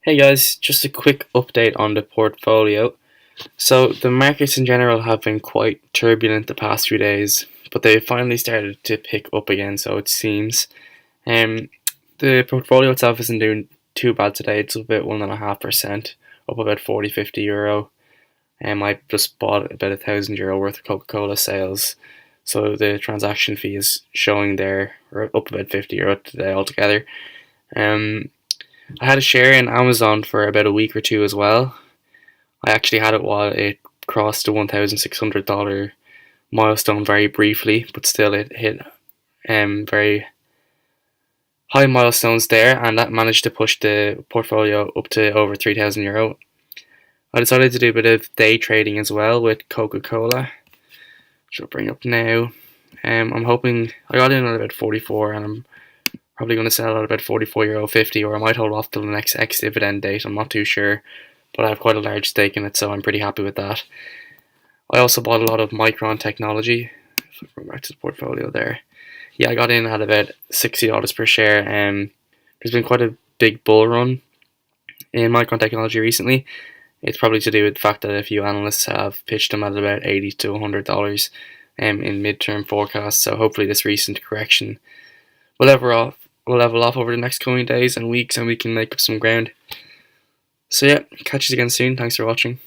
Hey guys, just a quick update on the portfolio. So the markets in general have been quite turbulent the past few days, but they finally started to pick up again, so it seems. Um, the portfolio itself isn't doing too bad today. It's about 1.5%, up about 40-50 euro. I just bought about €1,000 worth of Coca-Cola sales, so the transaction fee is showing there, or up about €50 today altogether. Um, I had a share in Amazon for about a week or two as well. I actually had it while it crossed the $1,600 milestone very briefly, but still it hit very high milestones there, and that managed to push the portfolio up to over €3,000. I decided to do a bit of day trading as well with Coca-Cola, which I'll bring up now. I'm hoping I got in at about 44, and I'm probably going to sell at about €44.50, or I might hold off till the next ex-dividend date. I'm not too sure, but I have quite a large stake in it, so I'm pretty happy with that. I also bought a lot of Micron technology. If I go back to the portfolio there, yeah, I got in at about $60 per share. There's been quite a big bull run in Micron technology recently. It's probably to do with the fact that a few analysts have pitched them at about $80 to $100 in midterm forecasts. So hopefully this recent correction will level off over the next coming days and weeks, and we can make up some ground. So yeah, catch you again soon. Thanks for watching.